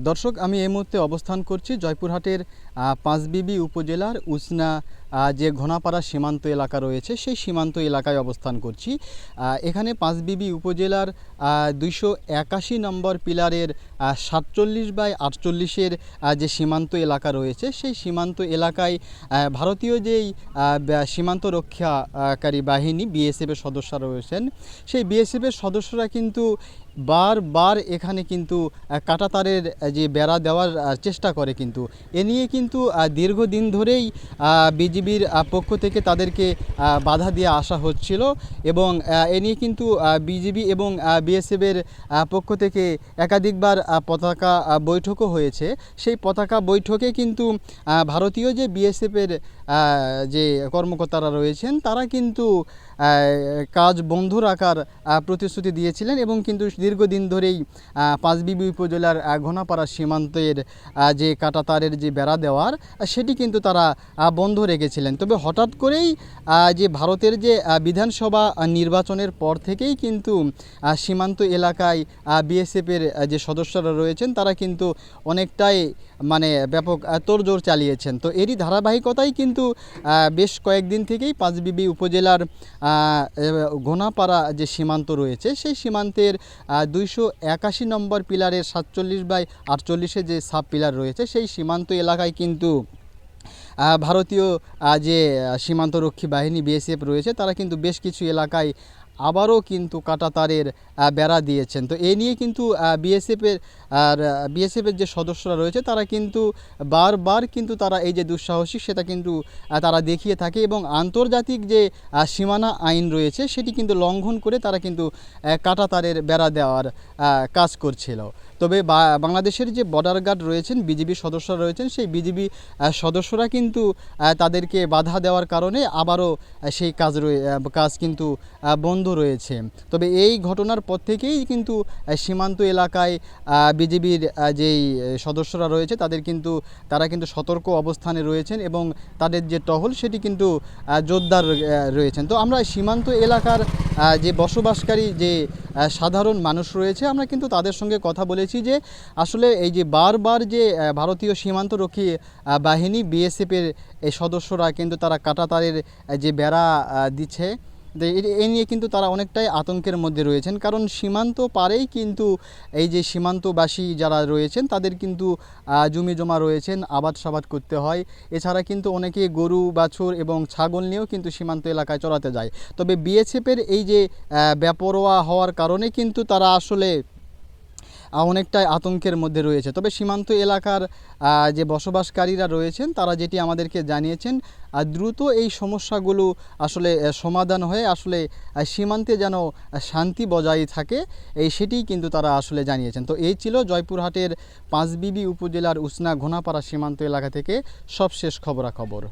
দর্শক, আমি এই মুহূর্তে অবস্থান করছি জয়পুরহাটের পাঁচবিবি উপজেলার উচনা যে ঘোনাপাড়া সীমান্ত এলাকা রয়েছে সেই সীমান্ত এলাকায় অবস্থান করছি। এখানে পাঁচবিবি উপজেলার 281 নম্বর পিলারের 47/48 যে সীমান্ত এলাকা রয়েছে সেই সীমান্ত এলাকায় ভারতীয় যেই সীমান্ত রক্ষাকারী বাহিনী বিএসএফের সদস্যরা রয়েছেন, সেই বিএসএফের সদস্যরা কিন্তু বারবার এখানে কিন্তু কাঁটাতারের যে বেড়া দেওয়ার চেষ্টা করে। কিন্তু এ নিয়ে কিন্তু দীর্ঘদিন ধরেই বিজিবির পক্ষ থেকে তাদেরকে বাধা দিয়ে আসা হচ্ছিল এবং এ নিয়ে কিন্তু বিজিবি এবং বিএসএফের পক্ষ থেকে একাধিকবার পতাকা বৈঠকও হয়েছে। সেই পতাকা বৈঠকে কিন্তু ভারতীয় যে বিএসএফের যে কর্মকর্তারা রয়েছেন তারা কিন্তু কাজ বন্ধ রাখার প্রতিশ্রুতি দিয়েছিলেন এবং কিন্তু দীর্ঘদিন ধরেই পাঁচবিবি উপজেলার ঘোনাপাড়া সীমান্তের যে কাঁটাতারের যে বেড়া দেওয়ার সেটি কিন্তু তারা বন্ধ রেখেছিলেন। তবে হঠাৎ করেই যে ভারতের যে বিধানসভা নির্বাচনের পর থেকেই কিন্তু সীমান্ত এলাকায় বিএসএফের যে সদস্যরা রয়েছেন তারা কিন্তু অনেকটাই ব্যাপক তোড়জোড় চালিয়েছেন। তো এরই ধারাবাহিকতায় কিন্তু বেশ কয়েকদিন থেকেই পাঁচবিবি উপজেলার ঘোনাপাড়া যে সীমান্ত রয়েছে সেই সীমান্তের 281 নম্বর পিলারের 47/48 যে সাব পিলার রয়েছে সেই সীমান্ত এলাকায় কিন্তু ভারতীয় যে সীমান্তরক্ষী বাহিনী বিএসএফ রয়েছে তারা কিন্তু বেশ কিছু এলাকায় আবারও কিন্তু কাঁটাতারের বেড়া দিয়েছেন। তো এ নিয়ে কিন্তু বিএসএফের যে সদস্যরা রয়েছে তারা কিন্তু বারবার কিন্তু তারা এই যে দুঃসাহসিক সেটা কিন্তু তারা দেখিয়ে থাকে এবং আন্তর্জাতিক যে সীমানা আইন রয়েছে সেটি কিন্তু লঙ্ঘন করে তারা কিন্তু কাঁটাতারের বেড়া দেওয়ার কাজ করছিল। তবে বাংলাদেশের যে বর্ডার গার্ড রয়েছেন, বিজিবি সদস্যরা রয়েছেন, সেই বিজিবি সদস্যরা কিন্তু তাদেরকে বাধা দেওয়ার কারণে আবারও সেই কাজ কিন্তু বন্ধ রয়েছে। তবে এই ঘটনার পর থেকেই কিন্তু সীমান্ত এলাকায় বিজিবির যেই সদস্যরা রয়েছে তারা কিন্তু সতর্ক অবস্থানে রয়েছেন এবং তাদের যে টহল সেটি কিন্তু জোরদার রয়েছেন। তো আমরা সীমান্ত এলাকার যে বসবাসকারী যে সাধারণ মানুষ রয়েছে আমরা কিন্তু তাদের সঙ্গে কথা বলেছি যে আসলে এই যে বারবার যে ভারতীয় সীমান্তরক্ষী বাহিনী বিএসএফের এই সদস্যরা কিন্তু তারা কাঁটাতারের যে বেড়া দিচ্ছে, এ নিয়ে কিন্তু তারা অনেকটাই আতঙ্কের মধ্যে রয়েছেন। কারণ সীমান্ত পারেই কিন্তু এই যে সীমান্তবাসী যারা রয়েছেন তাদের কিন্তু জমি জমা রয়েছেন, আবাদ সাবাদ করতে হয়। এছাড়া কিন্তু অনেকে গরু বাছুর এবং ছাগল নিয়েও কিন্তু সীমান্ত এলাকায় চড়াতে যায়। তবে বিএসএফের এই যে বেপরোয়া হওয়ার কারণে কিন্তু তারা আসলে অনেকটাই আতঙ্কের মধ্যে রয়েছে। তবে সীমান্ত এলাকার যে বসবাসকারীরা রয়েছেন তারা যেটি আমাদেরকে জানিয়েছেন, দ্রুত এই সমস্যাগুলো আসলে সমাধান হয়ে আসলে সীমান্তে যেন শান্তি বজায় থাকে সেটিই কিন্তু তারা আসলে জানিয়েছেন। তো এই ছিল জয়পুরহাটের পাঁচবিবি উপজেলার উচনা ঘোনাপাড়া সীমান্ত এলাকা থেকে সবশেষ খবরাখবর।